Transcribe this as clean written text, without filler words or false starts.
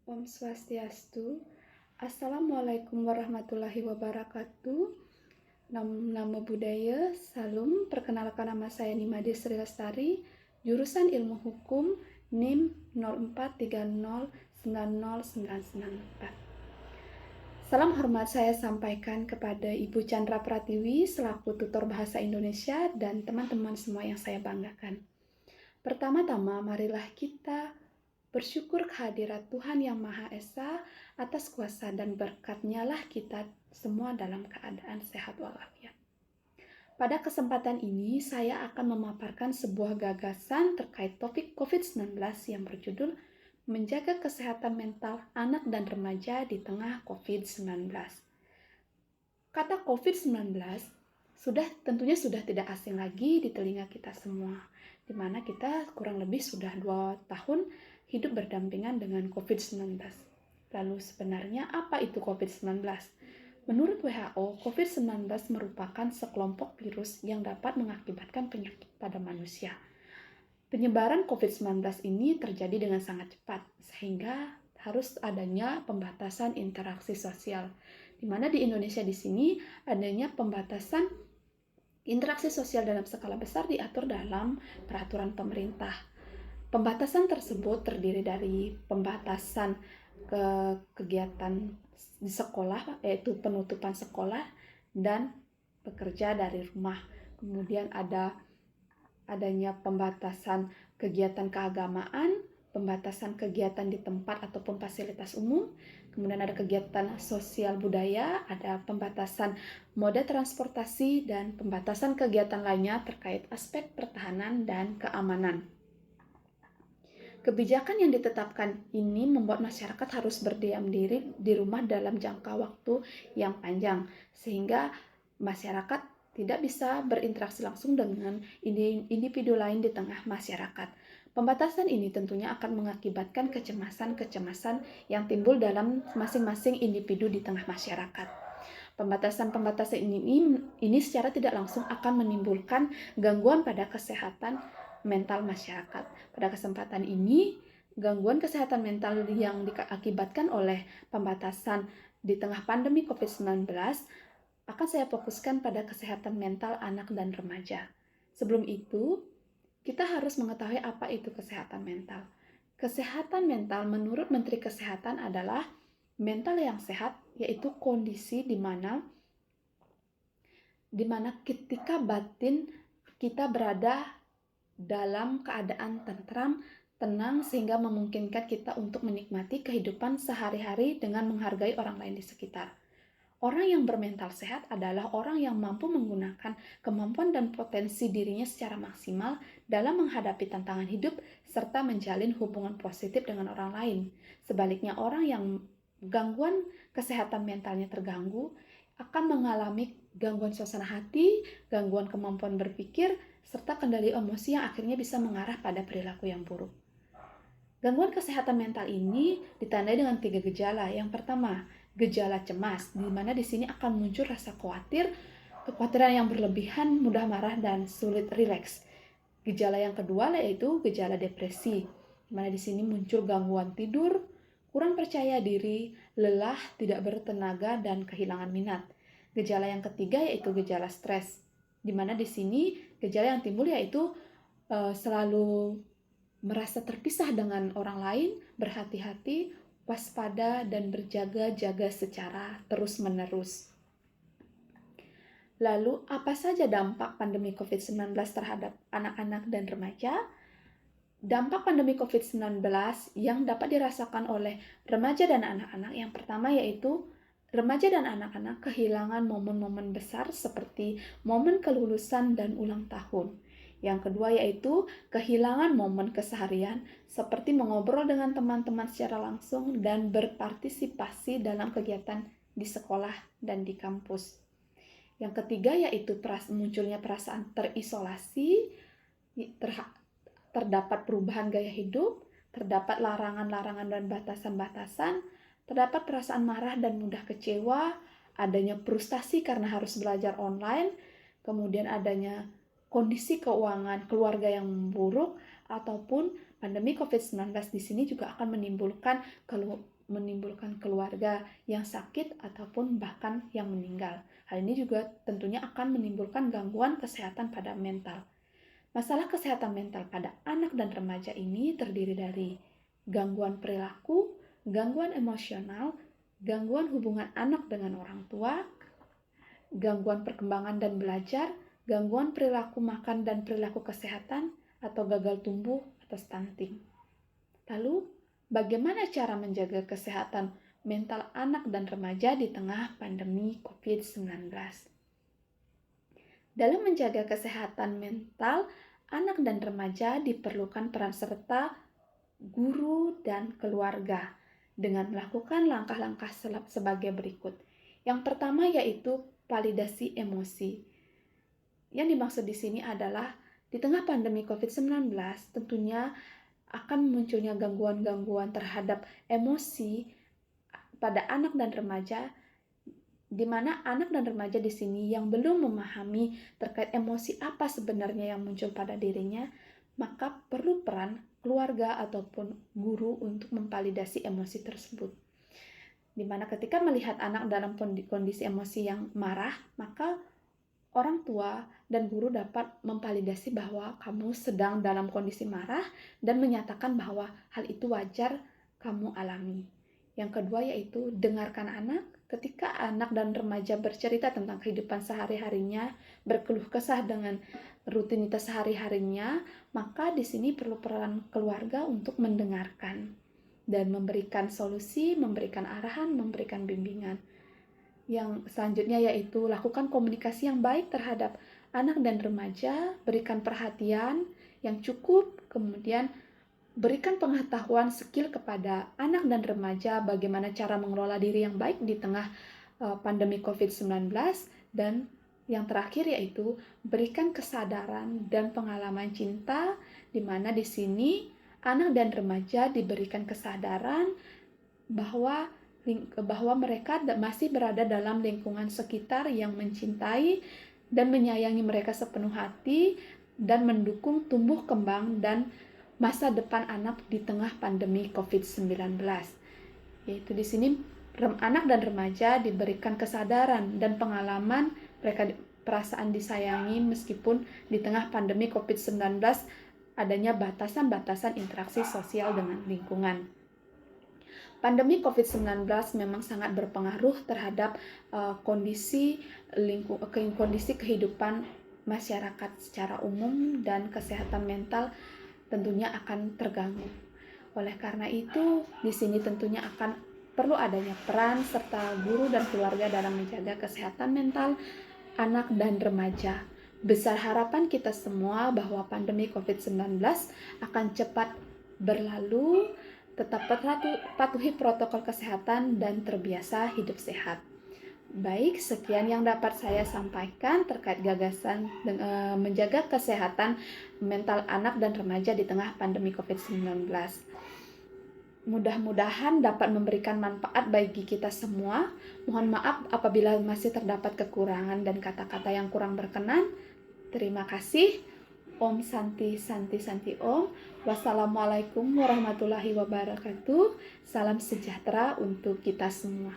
Om Swastiastu. Assalamualaikum warahmatullahi wabarakatuh. Namo Buddhaya, Salam. Perkenalkan, nama saya Nimade Sri Lestari, jurusan Ilmu Hukum, NIM 0430909994. Salam hormat saya sampaikan kepada Ibu Chandra Pratiwi selaku tutor bahasa Indonesia dan teman-teman semua yang saya banggakan. Pertama-tama, marilah kita bersyukur kehadirat Tuhan Yang Maha Esa atas kuasa dan berkat-Nya lah kita semua dalam keadaan sehat walafiat. Pada kesempatan ini, saya akan memaparkan sebuah gagasan terkait topik COVID-19 yang berjudul Menjaga Kesehatan Mental Anak dan Remaja di Tengah COVID-19. Kata COVID-19 tentunya sudah tidak asing lagi di telinga kita semua, di mana kita kurang lebih sudah 2 tahun hidup berdampingan dengan COVID-19. Lalu sebenarnya apa itu COVID-19? Menurut WHO, COVID-19 merupakan sekelompok virus yang dapat mengakibatkan penyakit pada manusia. Penyebaran COVID-19 ini terjadi dengan sangat cepat, sehingga harus adanya pembatasan interaksi sosial, di mana di Indonesia di sini adanya pembatasan interaksi sosial dalam skala besar diatur dalam peraturan pemerintah. Pembatasan tersebut terdiri dari pembatasan kegiatan di sekolah, yaitu penutupan sekolah dan bekerja dari rumah. Kemudian adanya pembatasan kegiatan keagamaan, pembatasan kegiatan di tempat ataupun fasilitas umum, kemudian ada kegiatan sosial budaya, ada pembatasan moda transportasi, dan pembatasan kegiatan lainnya terkait aspek pertahanan dan keamanan. Kebijakan yang ditetapkan ini membuat masyarakat harus berdiam diri di rumah dalam jangka waktu yang panjang, sehingga masyarakat tidak bisa berinteraksi langsung dengan individu lain di tengah masyarakat. Pembatasan ini tentunya akan mengakibatkan kecemasan-kecemasan yang timbul dalam masing-masing individu di tengah masyarakat. Pembatasan ini secara tidak langsung akan menimbulkan gangguan pada kesehatan mental masyarakat. Pada kesempatan ini, gangguan kesehatan mental yang diakibatkan oleh pembatasan di tengah pandemi COVID-19 akan saya fokuskan pada kesehatan mental anak dan remaja. Sebelum itu, kita harus mengetahui apa itu kesehatan mental. Kesehatan mental menurut Menteri Kesehatan adalah mental yang sehat, yaitu kondisi di mana ketika batin kita berada dalam keadaan tentram, tenang, sehingga memungkinkan kita untuk menikmati kehidupan sehari-hari dengan menghargai orang lain di sekitar. Orang yang bermental sehat adalah orang yang mampu menggunakan kemampuan dan potensi dirinya secara maksimal dalam menghadapi tantangan hidup serta menjalin hubungan positif dengan orang lain. Sebaliknya, orang yang gangguan kesehatan mentalnya terganggu akan mengalami gangguan suasana hati, gangguan kemampuan berpikir, serta kendali emosi yang akhirnya bisa mengarah pada perilaku yang buruk. Gangguan kesehatan mental ini ditandai dengan 3 gejala. Yang pertama, gejala cemas, di mana di sini akan muncul rasa khawatir, kekhawatiran yang berlebihan, mudah marah, dan sulit rileks. Gejala yang kedua yaitu gejala depresi, di mana di sini muncul gangguan tidur, kurang percaya diri, lelah, tidak bertenaga, dan kehilangan minat. Gejala yang ketiga yaitu gejala stres, di mana di sini gejala yang timbul yaitu selalu merasa terpisah dengan orang lain, berhati-hati, waspada, dan berjaga-jaga secara terus-menerus. Lalu, apa saja dampak pandemi COVID-19 terhadap anak-anak dan remaja? Dampak pandemi COVID-19 yang dapat dirasakan oleh remaja dan anak-anak yang pertama yaitu remaja dan anak-anak kehilangan momen-momen besar seperti momen kelulusan dan ulang tahun. Yang kedua yaitu kehilangan momen keseharian seperti mengobrol dengan teman-teman secara langsung dan berpartisipasi dalam kegiatan di sekolah dan di kampus. Yang ketiga yaitu munculnya perasaan terisolasi, terdapat perubahan gaya hidup, terdapat larangan-larangan dan batasan-batasan, terdapat perasaan marah dan mudah kecewa, adanya frustasi karena harus belajar online, kemudian adanya kondisi keuangan keluarga yang buruk, ataupun Pandemi COVID-19 di sini juga akan menimbulkan keluarga yang sakit ataupun bahkan yang meninggal. Hal ini juga tentunya akan menimbulkan gangguan kesehatan pada mental. Masalah kesehatan mental pada anak dan remaja ini terdiri dari gangguan perilaku, gangguan emosional, gangguan hubungan anak dengan orang tua, gangguan perkembangan dan belajar, gangguan perilaku makan dan perilaku kesehatan, atau gagal tumbuh atau stunting. Lalu, bagaimana cara menjaga kesehatan mental anak dan remaja di tengah pandemi COVID-19? Dalam menjaga kesehatan mental anak dan remaja diperlukan peran serta guru dan keluarga dengan melakukan langkah-langkah sebagai berikut. Yang pertama yaitu validasi emosi. Yang dimaksud di sini adalah di tengah pandemi COVID-19 tentunya akan munculnya gangguan-gangguan terhadap emosi pada anak dan remaja, di mana anak dan remaja di sini yang belum memahami terkait emosi apa sebenarnya yang muncul pada dirinya, maka perlu peran keluarga ataupun guru untuk memvalidasi emosi tersebut. Di mana ketika melihat anak dalam kondisi emosi yang marah, maka orang tua dan guru dapat memvalidasi bahwa kamu sedang dalam kondisi marah dan menyatakan bahwa hal itu wajar kamu alami. Yang kedua yaitu dengarkan anak. Ketika anak dan remaja bercerita tentang kehidupan sehari-harinya, berkeluh kesah dengan rutinitas sehari-harinya, maka di sini perlu peran keluarga untuk mendengarkan dan memberikan solusi, memberikan arahan, memberikan bimbingan. Yang selanjutnya yaitu lakukan komunikasi yang baik terhadap anak dan remaja, berikan perhatian yang cukup, kemudian berikan pengetahuan skill kepada anak dan remaja bagaimana cara mengelola diri yang baik di tengah pandemi COVID-19, dan yang terakhir yaitu berikan kesadaran dan pengalaman cinta, di mana di sini anak dan remaja diberikan kesadaran bahwa mereka masih berada dalam lingkungan sekitar yang mencintai dan menyayangi mereka sepenuh hati dan mendukung tumbuh kembang dan masa depan anak di tengah pandemi COVID-19. Yaitu di sini anak dan remaja diberikan kesadaran dan pengalaman mereka perasaan disayangi meskipun di tengah pandemi COVID-19 adanya batasan-batasan interaksi sosial dengan lingkungan. Pandemi COVID-19 memang sangat berpengaruh terhadap kondisi kehidupan masyarakat secara umum, dan kesehatan mental tentunya akan terganggu. Oleh karena itu, di sini tentunya akan perlu adanya peran serta guru dan keluarga dalam menjaga kesehatan mental anak dan remaja. Besar harapan kita semua bahwa pandemi COVID-19 akan cepat berlalu, tetap patuhi protokol kesehatan dan terbiasa hidup sehat. Baik, sekian yang dapat saya sampaikan terkait gagasan menjaga kesehatan mental anak dan remaja di tengah pandemi COVID-19. Mudah-mudahan dapat memberikan manfaat bagi kita semua. Mohon maaf apabila masih terdapat kekurangan dan kata-kata yang kurang berkenan. Terima kasih. Om Santi Santi Santi Om. Wassalamualaikum warahmatullahi wabarakatuh. Salam sejahtera untuk kita semua.